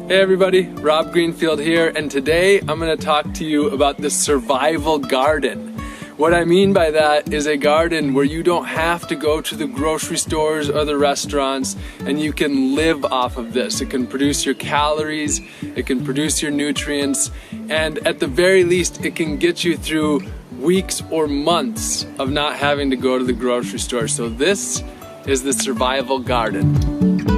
Hey everybody, Rob Greenfield here, and today I'm going to talk to you about the survival garden. What I mean by that is a garden where you don't have to go to the grocery stores or the restaurants, and you can live off of this. It can produce your calories, it can produce your nutrients, and at the very least it can get you through weeks or months of not having to go to the grocery store. So this is the survival garden.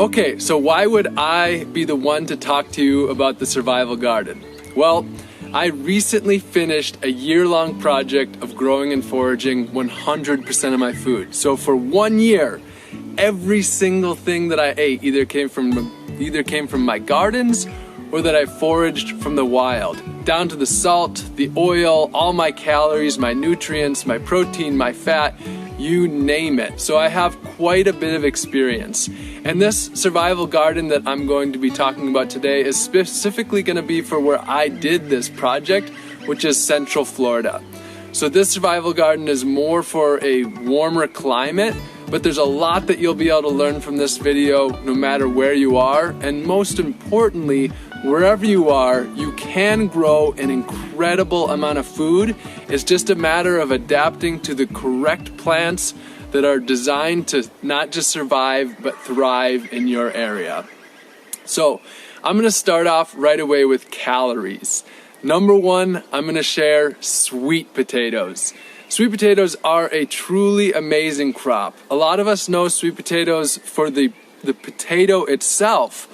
Okay, so why would I be the one to talk to you about the survival garden? Well, I recently finished a year-long project of growing and foraging 100% of my food. So for 1 year, every single thing that I ate either came from my gardens or that I foraged from the wild. Down to the salt, the oil, all my calories, my nutrients, my protein, my fat, you name it. So I have quite a bit of experience. And this survival garden that I'm going to be talking about today is specifically going to be for where I did this project, which is Central Florida. So this survival garden is more for a warmer climate, but there's a lot that you'll be able to learn from this video no matter where you are. And most importantly, wherever you are, you can grow an incredible amount of food. It's just a matter of adapting to the correct plants that are designed to not just survive, but thrive in your area. So I'm gonna start off right away with calories. Number one, I'm gonna share sweet potatoes. Sweet potatoes are a truly amazing crop. A lot of us know sweet potatoes for the potato itself,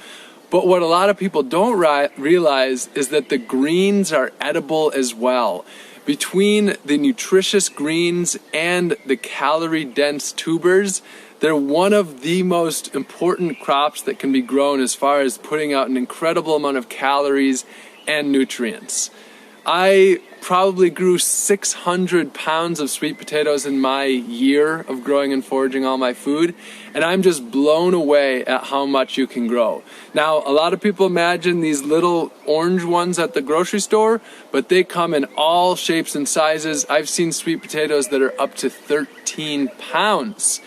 but what a lot of people don't realize is that the greens are edible as well. Between the nutritious greens and the calorie-dense tubers, they're one of the most important crops that can be grown as far as putting out an incredible amount of calories and nutrients. I probably grew 600 pounds of sweet potatoes in my year of growing and foraging all my food, and I'm just blown away at how much you can grow. Now, a lot of people imagine these little orange ones at the grocery store, but they come in all shapes and sizes. I've seen sweet potatoes that are up to 13 pounds.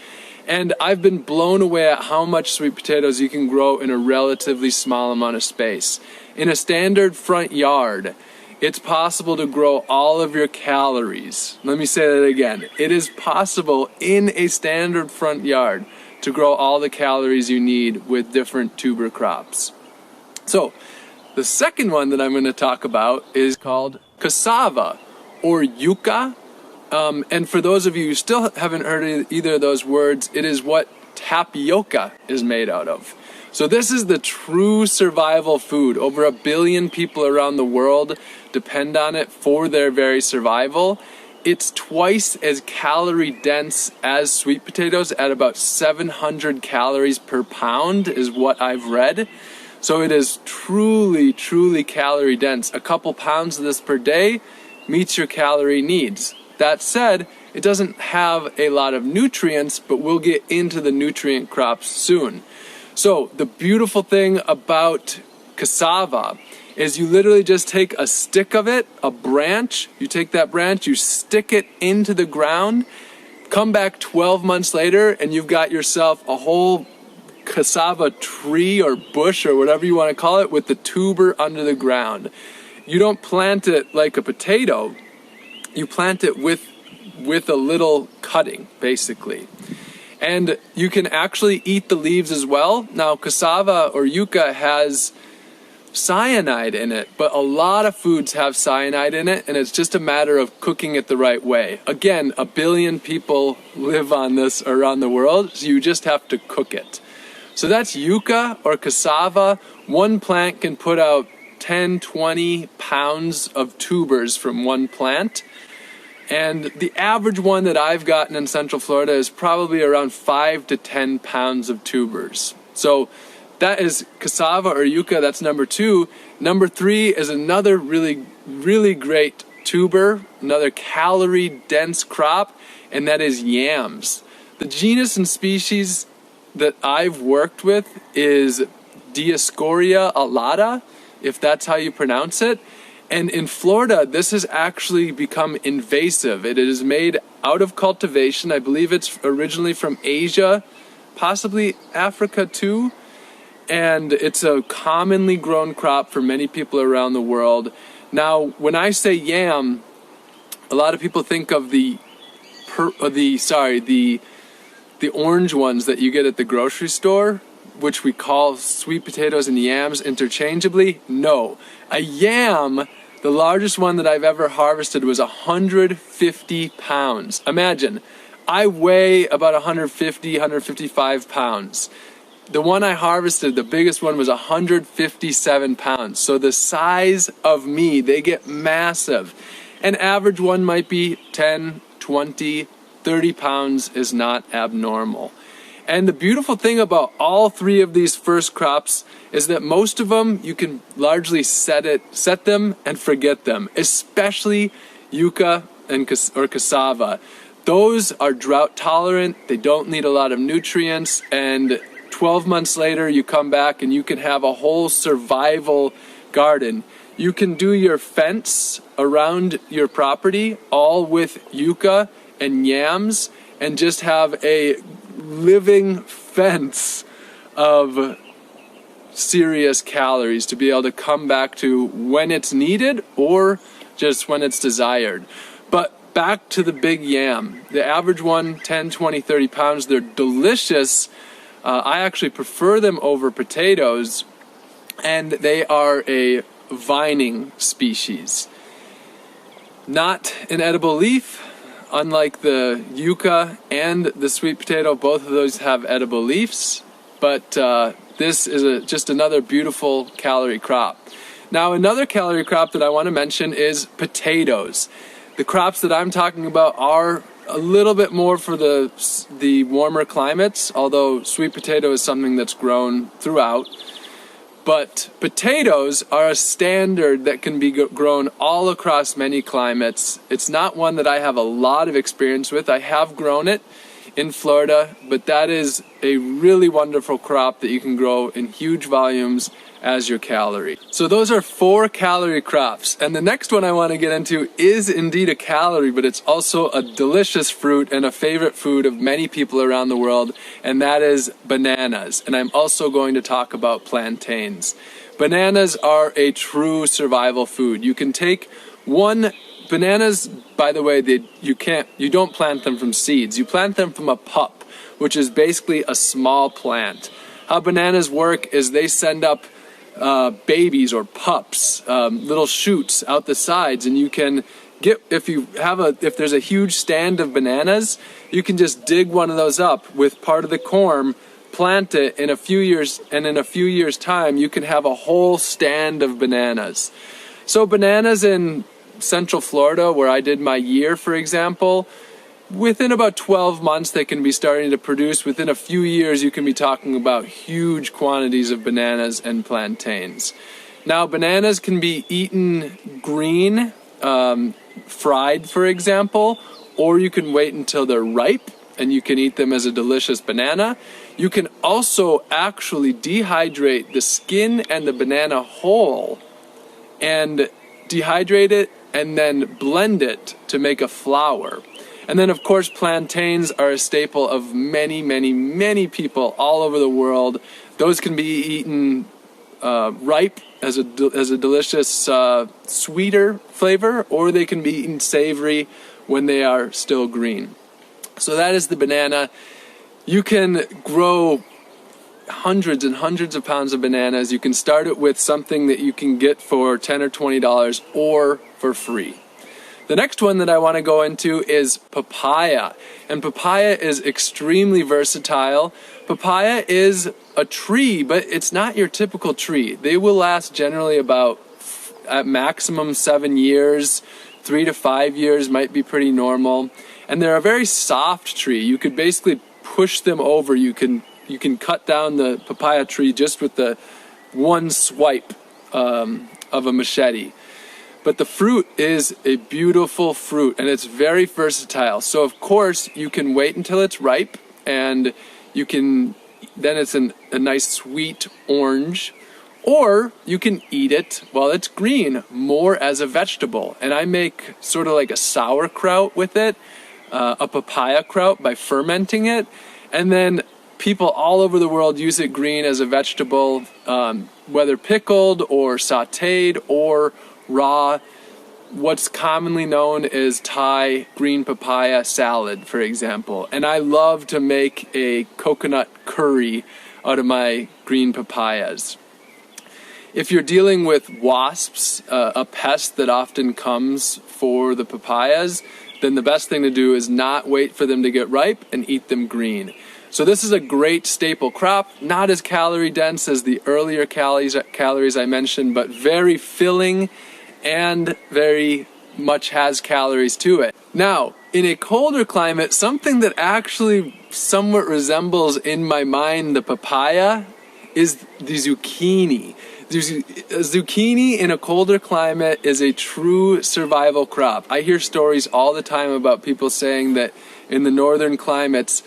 And I've been blown away at how much sweet potatoes you can grow in a relatively small amount of space. In a standard front yard, it's possible to grow all of your calories. Let me say that again. It is possible in a standard front yard to grow all the calories you need with different tuber crops. So, the second one that I'm going to talk about is called cassava or yucca. And for those of you who still haven't heard either of those words, it is what tapioca is made out of. So this is the true survival food. Over 1 billion people around the world depend on it for their very survival. It's twice as calorie dense as sweet potatoes at about 700 calories per pound is what I've read. So it is truly, truly calorie dense. A couple pounds of this per day meets your calorie needs. That said, it doesn't have a lot of nutrients, but we'll get into the nutrient crops soon. So the beautiful thing about cassava is you literally just take a stick of it, a branch, you take that branch, you stick it into the ground, come back 12 months later, and you've got yourself a whole cassava tree or bush or whatever you want to call it with the tuber under the ground. You don't plant it like a potato, you plant it with a little cutting, basically. And you can actually eat the leaves as well. Now, cassava or yucca has cyanide in it, but a lot of foods have cyanide in it, and it's just a matter of cooking it the right way. Again, 1 billion people live on this around the world, so you just have to cook it. So that's yucca or cassava. One plant can put out 10, 20 pounds of tubers from one plant. And the average one that I've gotten in Central Florida is probably around 5 to 10 pounds of tubers. So that is cassava or yucca, that's number 2. Number 3 is another really, really great tuber, another calorie-dense crop, and that is yams. The genus and species that I've worked with is Dioscorea alata, if that's how you pronounce it. And in Florida, this has actually become invasive. It is made out of cultivation. I believe it's originally from Asia, possibly Africa too. And it's a commonly grown crop for many people around the world. Now, when I say yam, a lot of people think of the orange ones that you get at the grocery store, which we call sweet potatoes and yams interchangeably. No, a yam, the largest one that I've ever harvested, was 150 pounds. Imagine, I weigh about 150, 155 pounds. The one I harvested, the biggest one, was 157 pounds. So the size of me, they get massive. An average one might be 10, 20, 30 pounds is not abnormal. And the beautiful thing about all three of these first crops is that most of them, you can largely set them and forget them, especially yucca or cassava. Those are drought tolerant, they don't need a lot of nutrients, and 12 months later you come back and you can have a whole survival garden. You can do your fence around your property all with yucca and yams and just have a living fence of serious calories to be able to come back to when it's needed or just when it's desired. But back to the big yam. The average one, 10, 20, 30 pounds. They're delicious. I actually prefer them over potatoes, and they are a vining species. Not an edible leaf. Unlike the yucca and the sweet potato, both of those have edible leaves, but this is just another beautiful calorie crop. Now, another calorie crop that I want to mention is potatoes. The crops that I'm talking about are a little bit more for the warmer climates, although sweet potato is something that's grown throughout. But potatoes are a standard that can be grown all across many climates. It's not one that I have a lot of experience with. I have grown it in Florida, but that is a really wonderful crop that you can grow in huge volumes as your calorie. So those are 4 calorie crops. And the next one I want to get into is indeed a calorie, but it's also a delicious fruit and a favorite food of many people around the world, and that is bananas. And I'm also going to talk about plantains. Bananas are a true survival food. You can take bananas, by the way, you don't plant them from seeds. You plant them from a pup, which is basically a small plant. How bananas work is they send up babies or pups, little shoots out the sides, and you can get, if there's a huge stand of bananas, you can just dig one of those up with part of the corm, plant it in a few years, and in a few years' time you can have a whole stand of bananas. So bananas in Central Florida, where I did my year, for example, within about 12 months they can be starting to produce. Within a few years you can be talking about huge quantities of bananas and plantains. Now, bananas can be eaten green, fried for example, or you can wait until they're ripe and you can eat them as a delicious banana. You can also actually dehydrate the skin and the banana whole and dehydrate it and then blend it to make a flour. And then, of course, plantains are a staple of many, many, many people all over the world. Those can be eaten ripe as a delicious sweeter flavor, or they can be eaten savory when they are still green. So that is the banana. You can grow hundreds and hundreds of pounds of bananas. You can start it with something that you can get for $10 or $20 or for free. The next one that I want to go into is papaya. And papaya is extremely versatile. Papaya is a tree, but it's not your typical tree. They will last generally about, at maximum, 7 years. 3 to 5 years might be pretty normal. And they're a very soft tree. You could basically push them over. You can cut down the papaya tree just with the one swipe of a machete. But the fruit is a beautiful fruit, and it's very versatile. So of course you can wait until it's ripe, and then it's a nice sweet orange, Or you can eat it while it's green, more as a vegetable. And I make sort of like a sauerkraut with it, a papaya kraut, by fermenting it. And then people all over the world use it green as a vegetable, whether pickled or sauteed or raw. What's commonly known as Thai green papaya salad, for example. And I love to make a coconut curry out of my green papayas. If you're dealing with wasps, a pest that often comes for the papayas, then the best thing to do is not wait for them to get ripe and eat them green. So this is a great staple crop, not as calorie dense as the earlier calories I mentioned, but very filling and very much has calories to it. Now, in a colder climate, something that actually somewhat resembles in my mind the papaya is the zucchini. Zucchini in a colder climate is a true survival crop. I hear stories all the time about people saying that in the northern climates,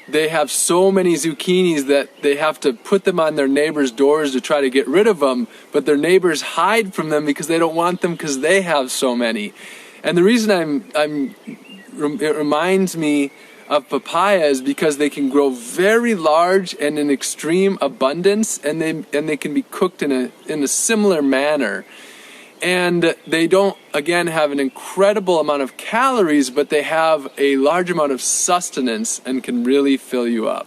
they have so many zucchinis that they have to put them on their neighbors' doors to try to get rid of them, but their neighbors hide from them because they don't want them because they have so many. And the reason it reminds me of papaya is because they can grow very large and in extreme abundance, and they can be cooked in a similar manner. And they don't, again, have an incredible amount of calories, but they have a large amount of sustenance and can really fill you up.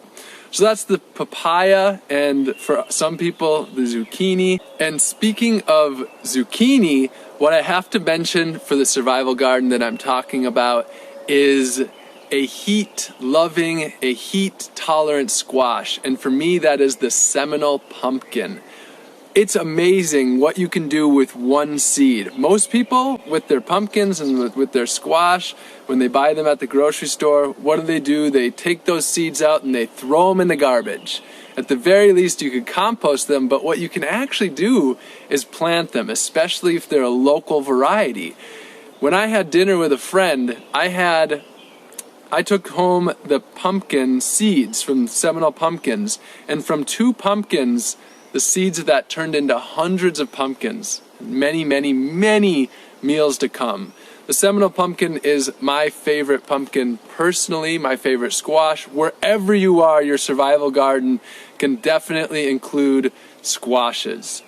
So that's the papaya, and for some people, the zucchini. And speaking of zucchini, what I have to mention for the survival garden that I'm talking about is a heat-loving, a heat-tolerant squash. And for me, that is the Seminole pumpkin. It's amazing what you can do with one seed. Most people, with their pumpkins and with their squash, when they buy them at the grocery store, what do? They take those seeds out and they throw them in the garbage. At the very least, you could compost them, but what you can actually do is plant them, especially if they're a local variety. When I had dinner with a friend, I took home the pumpkin seeds from Seminole pumpkins, and from 2 pumpkins, the seeds of that turned into hundreds of pumpkins, many, many, many meals to come. The Seminole pumpkin is my favorite pumpkin personally, my favorite squash. Wherever you are, your survival garden can definitely include squashes.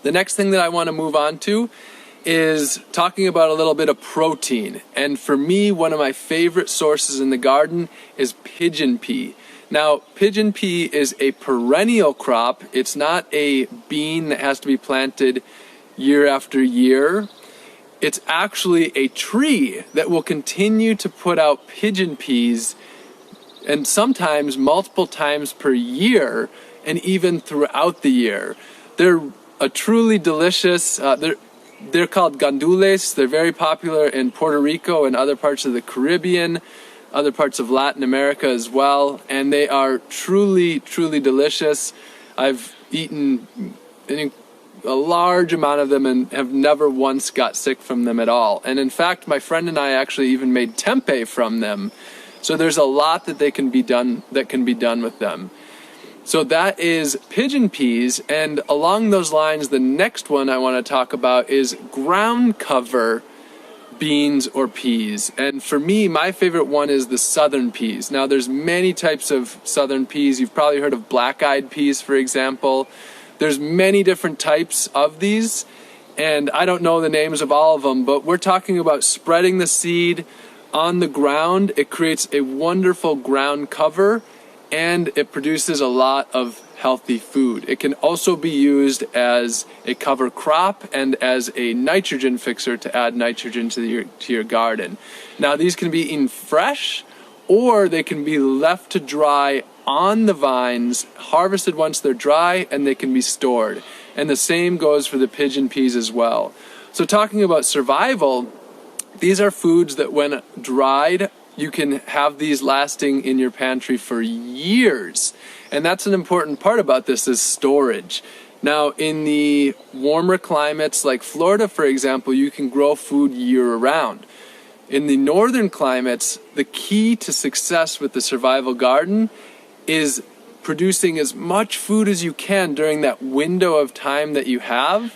The next thing that I want to move on to is talking about a little bit of protein. And for me, one of my favorite sources in the garden is pigeon pea. Now, pigeon pea is a perennial crop. It's not a bean that has to be planted year after year. It's actually a tree that will continue to put out pigeon peas, and sometimes multiple times per year, and even throughout the year. They're a truly delicious, they're called gandules. They're very popular in Puerto Rico and other parts of the Caribbean, other parts of Latin America as well, and they are truly, truly delicious. I've eaten a large amount of them and have never once got sick from them at all. And in fact, my friend and I actually even made tempeh from them. So there's a lot that can be done with them. So that is pigeon peas, and along those lines, the next one I want to talk about is ground cover beans or peas. And for me, my favorite one is the southern peas. Now, there's many types of southern peas. You've probably heard of black-eyed peas, for example. There's many different types of these, and I don't know the names of all of them, but we're talking about spreading the seed on the ground. It creates a wonderful ground cover, and it produces a lot of healthy food. It can also be used as a cover crop and as a nitrogen fixer to add nitrogen to your garden. Now, these can be eaten fresh, or they can be left to dry on the vines, harvested once they're dry, and they can be stored. And the same goes for the pigeon peas as well. So talking about survival, these are foods that when dried, you can have these lasting in your pantry for years. And that's an important part about this, is storage. Now, in the warmer climates like Florida, for example, you can grow food year-round. In the northern climates, the key to success with the survival garden is producing as much food as you can during that window of time that you have,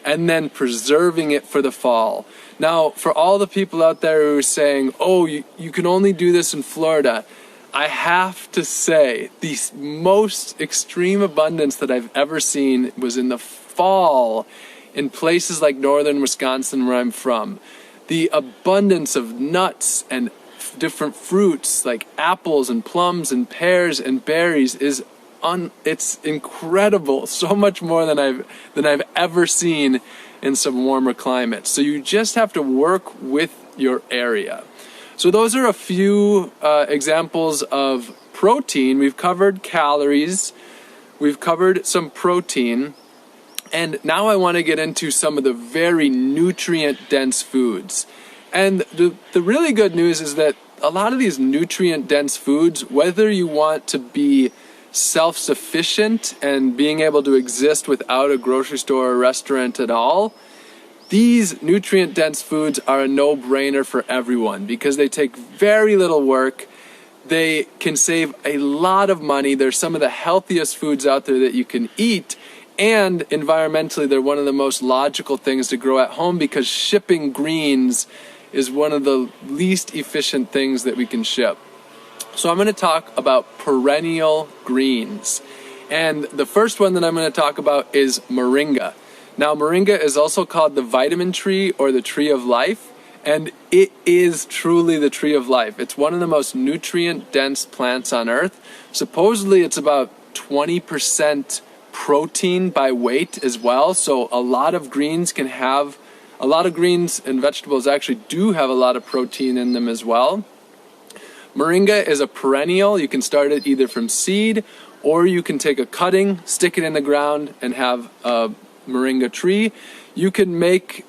and then preserving it for the fall. Now, for all the people out there who are saying, oh, you can only do this in Florida, I have to say, the most extreme abundance that I've ever seen was in the fall in places like northern Wisconsin, where I'm from. The abundance of nuts and different fruits like apples and plums and pears and berries is it's incredible. So much more than I've ever seen in some warmer climates. So you just have to work with your area. So those are a few examples of protein. We've covered calories, we've covered some protein, and now I want to get into some of the very nutrient-dense foods. And the really good news is that a lot of these nutrient-dense foods, whether you want to be self-sufficient and being able to exist without a grocery store or restaurant at all, these nutrient-dense foods are a no-brainer for everyone because they take very little work. They can save a lot of money. They're some of the healthiest foods out there that you can eat. And environmentally, they're one of the most logical things to grow at home because shipping greens is one of the least efficient things that we can ship. So I'm going to talk about perennial greens. And the first one that I'm going to talk about is moringa. Now, moringa is also called the vitamin tree or the tree of life, and it is truly the tree of life. It's one of the most nutrient-dense plants on earth. Supposedly, it's about 20% protein by weight as well, so a lot of greens and vegetables actually do have a lot of protein in them as well. Moringa is a perennial. You can start it either from seed, or you can take a cutting, stick it in the ground, and have a moringa tree. You can make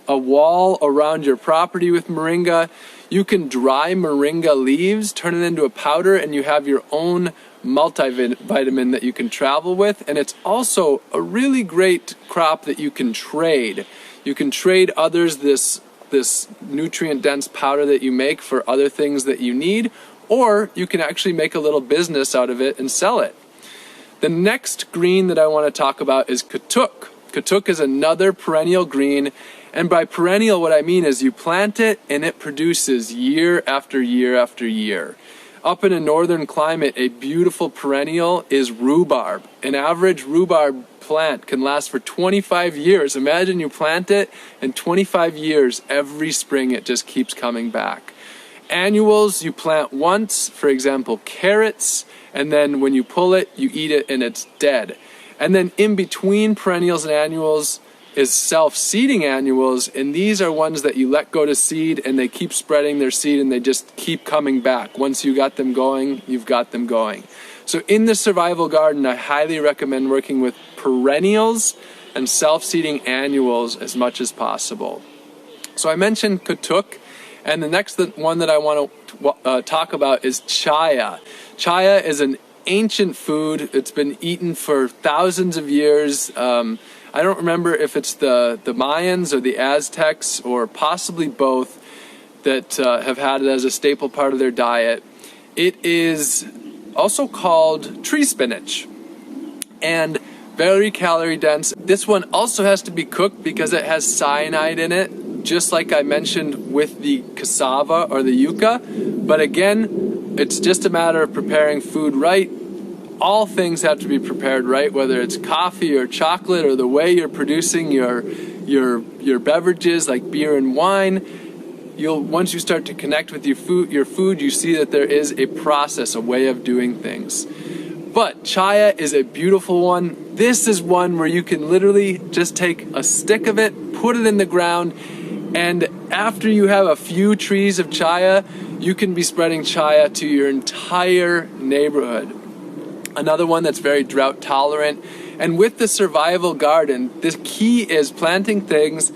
a wall around your property with moringa. You can dry moringa leaves, turn it into a powder, and you have your own multivitamin that you can travel with. And it's also a really great crop that you can trade. You can trade others this nutrient-dense powder that you make for other things that you need, or you can actually make a little business out of it and sell it. The next green that I want to talk about is katuk. Katuk is another perennial green, and by perennial what I mean is you plant it and it produces year after year after year. Up in a northern climate, a beautiful perennial is rhubarb. An average rhubarb plant can last for 25 years. Imagine you plant it and 25 years, every spring it just keeps coming back. Annuals you plant once, for example, carrots, and then when you pull it, you eat it and it's dead. And then in between perennials and annuals is self-seeding annuals, and these are ones that you let go to seed and they keep spreading their seed and they just keep coming back. Once you got them going, you've got them going. So in the survival garden, I highly recommend working with perennials and self-seeding annuals as much as possible. So I mentioned katuk, and the next one that I want to talk about is chaya. Chaya is an ancient food. It's been eaten for thousands of years. I don't remember if it's the Mayans or the Aztecs or possibly both that have had it as a staple part of their diet. It is also called tree spinach and very calorie dense. This one also has to be cooked because it has cyanide in it, just like I mentioned with the cassava or the yucca. But again, it's just a matter of preparing food right. All things have to be prepared right, whether it's coffee or chocolate or the way you're producing your beverages like beer and wine. Once you start to connect with your food, you see that there is a process, a way of doing things. But chaya is a beautiful one. This is one where you can literally just take a stick of it, put it in the ground, and after you have a few trees of chaya, you can be spreading chaya to your entire neighborhood. Another one that's very drought tolerant. And with the survival garden, the key is planting things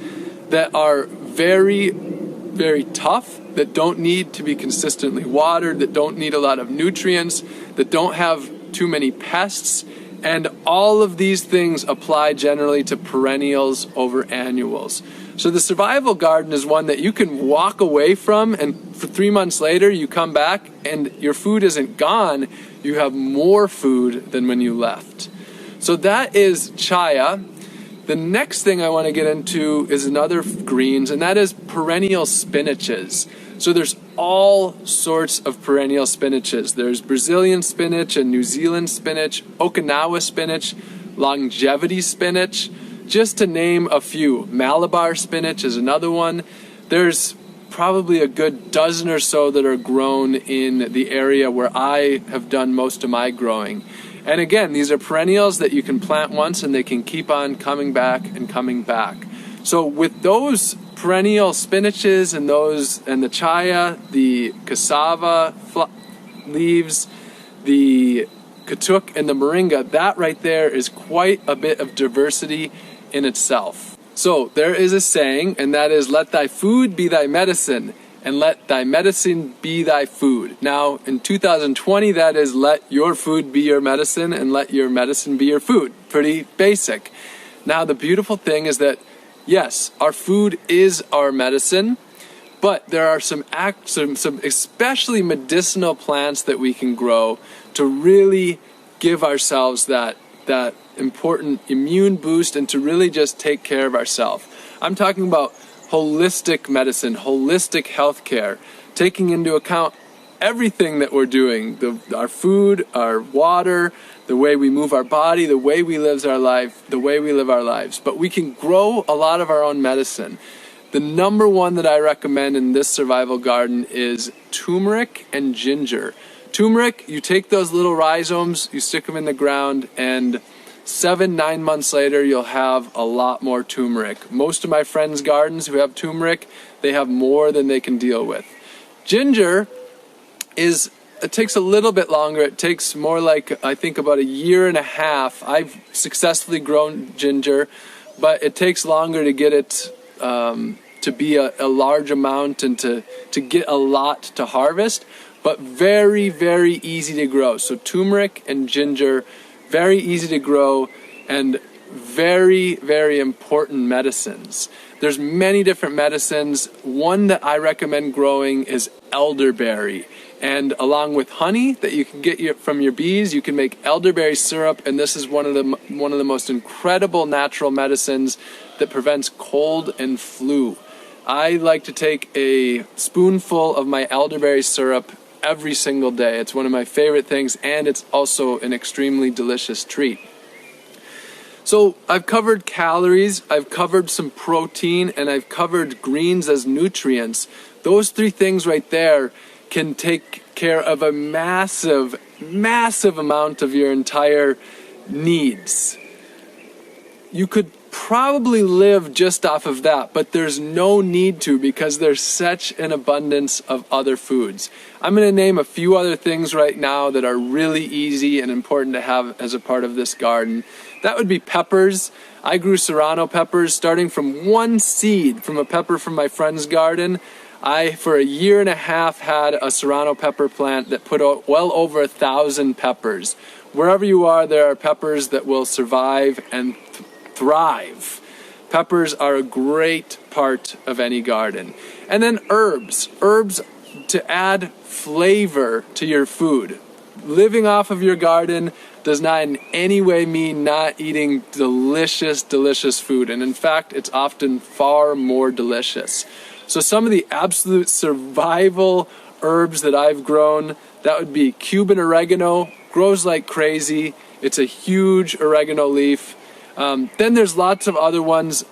that are very, very tough, that don't need to be consistently watered, that don't need a lot of nutrients, that don't have too many pests. And all of these things apply generally to perennials over annuals. So the survival garden is one that you can walk away from, and for 3 months later you come back and your food isn't gone, you have more food than when you left. So that is chaya. The next thing I want to get into is another greens, and that is perennial spinaches. So there's all sorts of perennial spinaches. There's Brazilian spinach and New Zealand spinach, Okinawa spinach, longevity spinach, just to name a few. Malabar spinach is another one. There's probably a good dozen or so that are grown in the area where I have done most of my growing. And again, these are perennials that you can plant once and they can keep on coming back and coming back. So with those perennial spinaches and the chaya, the cassava leaves, the katuk and the moringa, that right there is quite a bit of diversity in itself. So there is a saying, and that is, let thy food be thy medicine, and let thy medicine be thy food. Now, in 2020, that is, let your food be your medicine, and let your medicine be your food. Pretty basic. Now, the beautiful thing is that, yes, our food is our medicine, but there are some especially medicinal plants that we can grow to really give ourselves that important immune boost and to really just take care of ourselves. I'm talking about holistic medicine, holistic healthcare, taking into account everything that we're doing, our food, our water, the way we move our body, the way we live our lives. But we can grow a lot of our own medicine. The number one that I recommend in this survival garden is turmeric and ginger. Turmeric, you take those little rhizomes, you stick them in the ground, and 7-9 months later, you'll have a lot more turmeric. Most of my friends' gardens who have turmeric, they have more than they can deal with. Ginger it takes a little bit longer. It takes more like, I think, about 1.5 years. I've successfully grown ginger, but it takes longer to get it to be a large amount and to get a lot to harvest, but very, very easy to grow. So turmeric and ginger, very easy to grow and very, very important medicines. There's many different medicines. One that I recommend growing is elderberry. And along with honey that you can get from your bees, you can make elderberry syrup, and this is one of the most incredible natural medicines that prevents cold and flu. I like to take a spoonful of my elderberry syrup every single day. It's one of my favorite things, and it's also an extremely delicious treat. So I've covered calories, I've covered some protein, and I've covered greens as nutrients. Those three things right there can take care of a massive, massive amount of your entire needs. You could probably live just off of that, but there's no need to because there's such an abundance of other foods. I'm going to name a few other things right now that are really easy and important to have as a part of this garden. That would be peppers. I grew serrano peppers starting from one seed from a pepper from my friend's garden. I, for 1.5 years, had a serrano pepper plant that put out well over 1,000 peppers. Wherever you are, there are peppers that will survive and thrive. Peppers are a great part of any garden. And then herbs. Herbs to add flavor to your food. Living off of your garden does not in any way mean not eating delicious, delicious food. And in fact, it's often far more delicious. So some of the absolute survival herbs that I've grown, that would be Cuban oregano, grows like crazy. It's a huge oregano leaf. Then there's lots of other ones.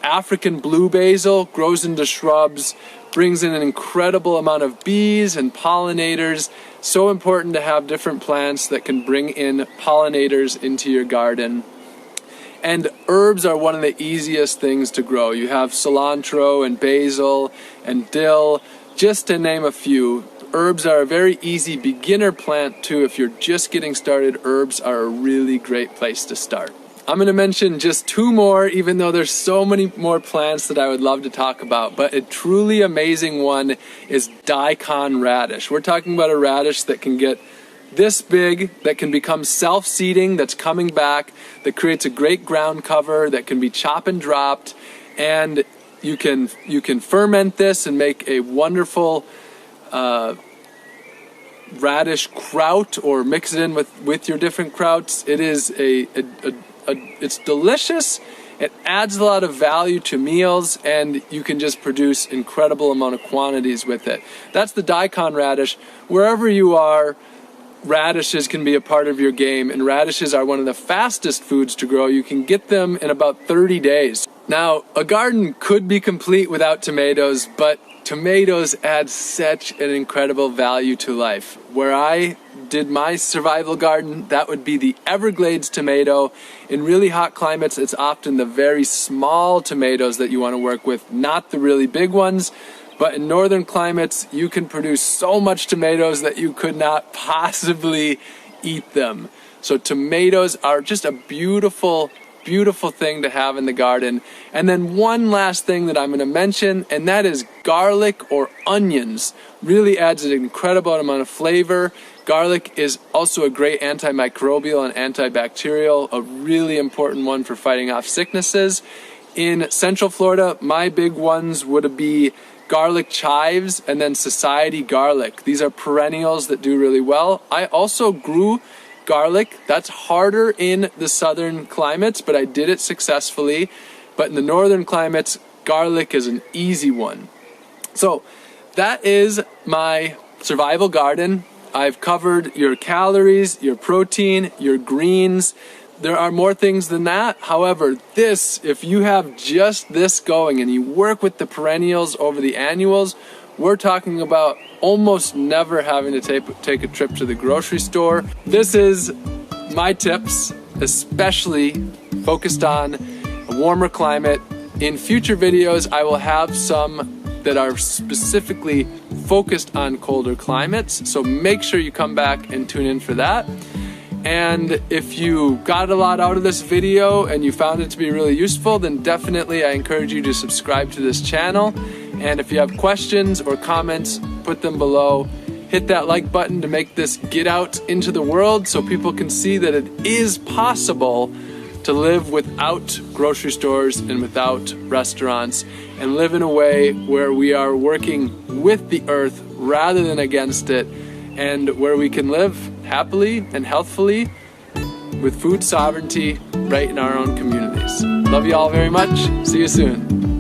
African blue basil grows into shrubs, brings in an incredible amount of bees and pollinators. So important to have different plants that can bring in pollinators into your garden. And herbs are one of the easiest things to grow. You have cilantro and basil and dill, just to name a few. Herbs are a very easy beginner plant too. If you're just getting started, herbs are a really great place to start. I'm going to mention just 2 more, even though there's so many more plants that I would love to talk about. But a truly amazing one is daikon radish. We're talking about a radish that can get this big, that can become self-seeding, that's coming back, that creates a great ground cover, that can be chop and dropped. And You can ferment this and make a wonderful radish kraut, or mix it in with your different krauts. It is it's delicious. It adds a lot of value to meals, and you can just produce incredible amount of quantities with it. That's the daikon radish. Wherever you are, radishes can be a part of your game, and radishes are one of the fastest foods to grow. You can get them in about 30 days. Now, a garden could be complete without tomatoes, but tomatoes add such an incredible value to life. Where I did my survival garden, that would be the Everglades tomato. In really hot climates, it's often the very small tomatoes that you want to work with, not the really big ones. But in northern climates, you can produce so much tomatoes that you could not possibly eat them. So tomatoes are just a beautiful thing to have in the garden. And then one last thing that I'm going to mention, and that is garlic or onions. Really adds an incredible amount of flavor. Garlic is also a great antimicrobial and antibacterial, a really important one for fighting off sicknesses. In Central Florida, my big ones would be garlic chives and then society garlic. These are perennials that do really well. I also grew garlic. That's harder in the southern climates, but I did it successfully. But in the northern climates, garlic is an easy one. So that is my survival garden. I've covered your calories, your protein, your greens. There are more things than that. However, if you have just this going and you work with the perennials over the annuals, we're talking about almost never having to take a trip to the grocery store. This is my tips, especially focused on a warmer climate. In future videos, I will have some that are specifically focused on colder climates. So make sure you come back and tune in for that. And if you got a lot out of this video and you found it to be really useful, then definitely I encourage you to subscribe to this channel. And if you have questions or comments, put them below. Hit that like button to make this get out into the world so people can see that it is possible to live without grocery stores and without restaurants, and live in a way where we are working with the earth rather than against it, and where we can live happily and healthfully with food sovereignty right in our own communities. Love you all very much. See you soon.